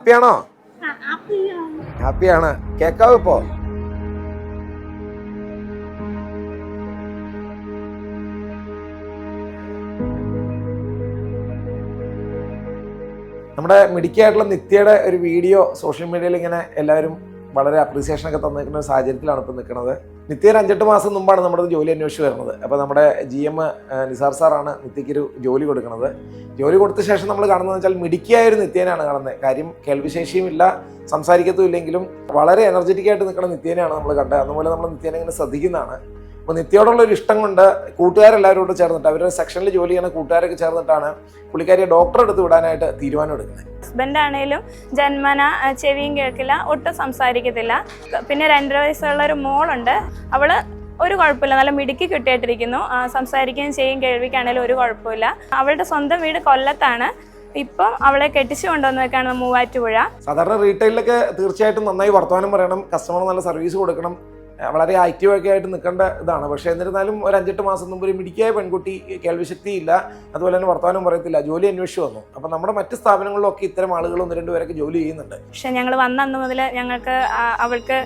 ഹാപ്പിയാണോ? ഹാപ്പിയാണ്. കേക്കാവോ ഇപ്പോ? നമ്മുടെ മിടുക്കിയായിട്ടുള്ള നിത്യയുടെ ഒരു വീഡിയോ സോഷ്യൽ മീഡിയയിൽ ഇങ്ങനെ എല്ലാവരും വളരെ അപ്രീസിയേഷൻ ഒക്കെ തന്നിരിക്കുന്ന ഒരു സാഹചര്യത്തിലാണ് ഇപ്പോൾ നിൽക്കുന്നത്. നിത്യ 5-8 മാസം മുമ്പാണ് നമ്മുടെ ജോലി അന്വേഷിച്ച് വരുന്നത്. അപ്പോൾ നമ്മുടെ GM നിസാർ സാറാണ് നിത്യയ്ക്കൊരു ജോലി കൊടുക്കുന്നത്. ജോലി കൊടുത്ത ശേഷം നമ്മൾ കാണുന്നത് വെച്ചാൽ മിടുക്കിയായൊരു നിത്യേനാണ് കാണുന്നത്. കാര്യം കേൾവിശേഷിയും ഇല്ല, സംസാരിക്കത്തും ഇല്ലെങ്കിലും വളരെ എനർജറ്റിക് ആയിട്ട് നിൽക്കുന്ന നിത്യേനെയാണ് നമ്മൾ കണ്ടത്. അതുപോലെ നമ്മൾ നിത്യേനെ ഇങ്ങനെ ശ്രദ്ധിക്കുന്നതാണ്. അപ്പോൾ നിത്യയോടുള്ള ഒരു ഇഷ്ടം കൊണ്ട് കൂട്ടുകാരെല്ലാവരും കൂടെ ചേർന്നിട്ട് അവരുടെ സെക്ഷനിൽ ജോലി ചെയ്യുന്ന കൂട്ടുകാരൊക്കെ ചേർന്നിട്ടാണ് പുള്ളിക്കാരിയെ ഡോക്ടറെ അടുത്ത് വിടാനായിട്ട് തീരുമാനം എടുക്കുന്നത്. ഹസ്ബൻഡ് ആണെങ്കിലും ജന്മന ചെവിയും കേൾക്കില്ല, ഒട്ടും സംസാരിക്കത്തില്ല. പിന്നെ 2.5 വയസ്സുള്ള ഒരു മോളുണ്ട്. അവള് ഒരു കുഴപ്പമില്ല, നല്ല മിടുക്കി കിട്ടിയിട്ടിരിക്കുന്നു. സംസാരിക്കുകയും ചെയ്യും, കേൾവിക്കാണെങ്കിലും ഒരു കുഴപ്പമില്ല. അവളുടെ സ്വന്തം വീട് കൊല്ലത്താണ്. ഇപ്പം അവളെ കെട്ടിച്ചു കൊണ്ടുവന്ന് വെക്കാണ് മൂവാറ്റുപുഴ. സാധാരണ റീറ്റെയിലൊക്കെ തീർച്ചയായിട്ടും നന്നായി വർത്തമാനം പറയണം, കസ്റ്റമർ നല്ല സർവീസ് കൊടുക്കണം, വളരെ ആക്റ്റീവൊക്കെ ആയിട്ട് നിൽക്കേണ്ട ഇതാണ്. പക്ഷേ എന്നിരുന്നാലും ഒരു 5-8 മാസം മുമ്പ് ഒരു മിടുക്കിയായ പെൺകുട്ടി, കേൾവിശക്തിയില്ല, അതുപോലെ തന്നെ വർത്തമാനം പറയത്തില്ല, ജോലി അന്വേഷിച്ച് വന്നു. അപ്പം നമ്മുടെ മറ്റ് സ്ഥാപനങ്ങളിലൊക്കെ ഇത്തരം ആളുകൾ 1-2 പേരൊക്കെ ജോലി ചെയ്യുന്നുണ്ട്. പക്ഷെ ഞങ്ങൾ വന്ന അന്ന് മുതൽ ഞങ്ങൾക്ക് അവൾക്ക്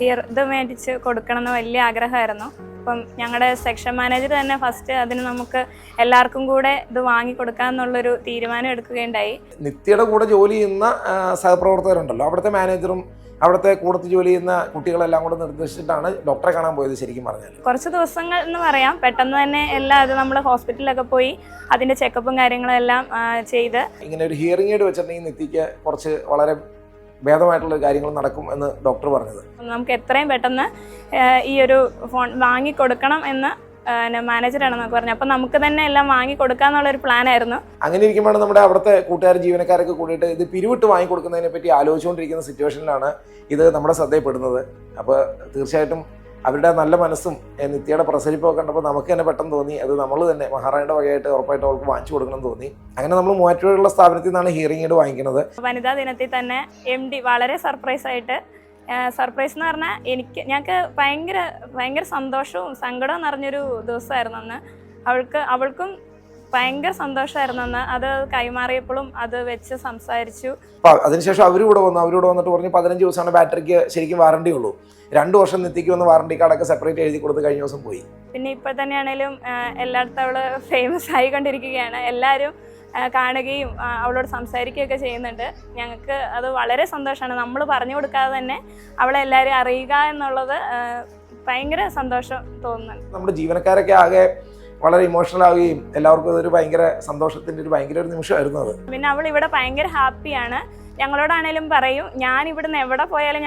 ഇത് മേടിച്ച് കൊടുക്കണം എന്ന് വലിയ ആഗ്രഹമായിരുന്നു. അപ്പം ഞങ്ങളുടെ സെക്ഷൻ മാനേജർ തന്നെ ഫസ്റ്റ് അതിന് നമുക്ക് എല്ലാവർക്കും കൂടെ ഇത് വാങ്ങിക്കൊടുക്കാമെന്നുള്ളൊരു തീരുമാനം എടുക്കുകയുണ്ടായി. നിത്യയുടെ കൂടെ ജോലി ചെയ്യുന്ന സഹപ്രവർത്തകരുണ്ടല്ലോ, അവിടുത്തെ മാനേജറും അവിടുത്തെ കൂടത്ത് ജോലി ചെയ്യുന്ന കുട്ടികളെല്ലാം കൂടെ നിർദ്ദേശിച്ചിട്ടാണ് ഡോക്ടറെ കാണാൻ പോയത്. ശരിക്കും പറഞ്ഞാൽ കുറച്ച് ദിവസങ്ങൾ എന്ന് പറയാം, പെട്ടെന്ന് തന്നെ എല്ലാം അത് നമ്മൾ ഹോസ്പിറ്റലിലൊക്കെ പോയി അതിൻ്റെ ചെക്കപ്പും കാര്യങ്ങളെല്ലാം ചെയ്ത് ഇങ്ങനെ ഒരു ഹിയറിംഗ് എയ്ഡ് വെച്ചിട്ടുണ്ടെങ്കിൽ നിത്യയ്ക്ക് കുറച്ച് വളരെ ഭേദമായിട്ടുള്ള കാര്യങ്ങൾ നടക്കും എന്ന് ഡോക്ടർ പറഞ്ഞത്. നമുക്ക് എത്രയും പെട്ടെന്ന് ഈ ഒരു ഫോൺ വാങ്ങിക്കൊടുക്കണം എന്ന് മാനേജറാണ് നമുക്ക് പറഞ്ഞു. അപ്പം നമുക്ക് തന്നെ എല്ലാം വാങ്ങിക്കൊടുക്കാന്നുള്ളൊരു പ്ലാനായിരുന്നു. അങ്ങനെ ഇരിക്കുമ്പോഴാണ് നമ്മുടെ അവിടുത്തെ കൂട്ടുകാർ ജീവനക്കാരൊക്കെ കൂടിയിട്ട് ഇത് പിരിവിട്ട് വാങ്ങിക്കൊടുക്കുന്നതിനെ പറ്റി ആലോചിച്ചുകൊണ്ടിരിക്കുന്ന സിറ്റുവേഷനിലാണ് ഇത് നമ്മുടെ ശ്രദ്ധയിൽപ്പെടുന്നത്. അപ്പോൾ തീർച്ചയായിട്ടും അവരുടെ നല്ല മനസ്സും നിത്യയുടെ പ്രസരിപ്പൊക്കെ കണ്ടപ്പോൾ നമുക്ക് തന്നെ പെട്ടെന്ന് തോന്നി അത് നമ്മൾ തന്നെ മഹാറാണിയുടെ വകയായിട്ട് ഉറപ്പായിട്ട് അവൾക്ക് വാങ്ങിച്ചു കൊടുക്കണം തോന്നി. അങ്ങനെ നമ്മൾ മൂവാറ്റുപുഴയുള്ള സ്ഥാപനത്തിൽ നിന്നാണ് ഹിയറിംഗ് എയ്ഡ് വാങ്ങിക്കുന്നത്. വനിതാ ദിനത്തിൽ തന്നെ MD വളരെ സർപ്രൈസ് എന്ന് പറഞ്ഞാൽ ഞങ്ങൾക്ക് ഭയങ്കര സന്തോഷവും സങ്കടവും നിറഞ്ഞൊരു ദിവസമായിരുന്നു അന്ന്. അവൾക്കും ഭയങ്കര സന്തോഷമായിരുന്നു അന്ന്. അത് കൈമാറിയപ്പോഴും അത് വെച്ച് സംസാരിച്ചു. അതിനുശേഷം അവരിവിടെ വന്നിട്ട് പറഞ്ഞു 15 ദിവസമാണ് ബാറ്ററിക്ക് ശരിക്കും വാറണ്ടി ഉള്ളൂ. 2 വർഷം നിത്യയ്ക്ക് വന്ന് വാറണ്ടി കാർഡൊക്കെ സെപ്പറേറ്റ് എഴുതി കൊടുത്ത് കഴിഞ്ഞ ദിവസം പോയി. പിന്നെ ഇപ്പോൾ തന്നെയാണേലും എല്ലായിടത്തും അവള് ഫേമസ് ആയിക്കൊണ്ടിരിക്കുകയാണ്. എല്ലാവരും കാണുകയും അവളോട് സംസാരിക്കുകയൊക്കെ ചെയ്യുന്നുണ്ട്. ഞങ്ങൾക്ക് അത് വളരെ സന്തോഷമാണ്. നമ്മൾ പറഞ്ഞു കൊടുക്കാതെ തന്നെ അവളെ എല്ലാവരും അറിയുക എന്നുള്ളത് ഭയങ്കര സന്തോഷം തോന്നുന്നുണ്ട്. നമ്മുടെ ജീവനക്കാരൊക്കെ ആകെ വളരെ ഇമോഷണൽ ആവുകയും എല്ലാവർക്കും അതൊരു ഭയങ്കര സന്തോഷത്തിൻ്റെ ഒരു നിമിഷമായിരുന്നു അത്. പിന്നെ അവൾ ഇവിടെ ഭയങ്കര ഹാപ്പിയാണ്. ഞങ്ങളോടാണേലും പറയും, ഞാൻ ഇവിടുന്ന് എവിടെ പോയാലും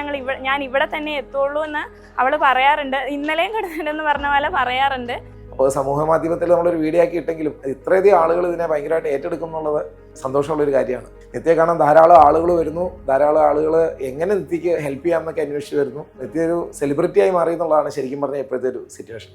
ഞാൻ ഇവിടെ തന്നെ എത്തുള്ളൂ എന്ന് അവൾ പറയാറുണ്ട്. ഇന്നലെയും കിടന്നിട്ടെന്ന് പറഞ്ഞ പോലെ പറയാറുണ്ട്. അപ്പോൾ സമൂഹ മാധ്യമത്തിൽ നമ്മളൊരു വീഡിയോ ആക്കി ഇട്ടെങ്കിലും ഇത്രയധികം ആളുകൾ ഇതിനെ ഭയങ്കരമായിട്ട് ഏറ്റെടുക്കും എന്നുള്ളത് സന്തോഷമുള്ളൊരു കാര്യമാണ്. നിത്യയെ കാണാൻ ധാരാളം ആളുകൾ വരുന്നു, ധാരാളം ആളുകൾ എങ്ങനെ നിത്യയ്ക്ക് ഹെൽപ്പ് ചെയ്യാമെന്നൊക്കെ അന്വേഷിച്ച് വരുന്നു. നിത്യ ഒരു സെലിബ്രിറ്റിയായി മാറി എന്നുള്ളതാണ് ശരിക്കും പറഞ്ഞാൽ ഇപ്പോഴത്തെ ഒരു സിറ്റുവേഷൻ.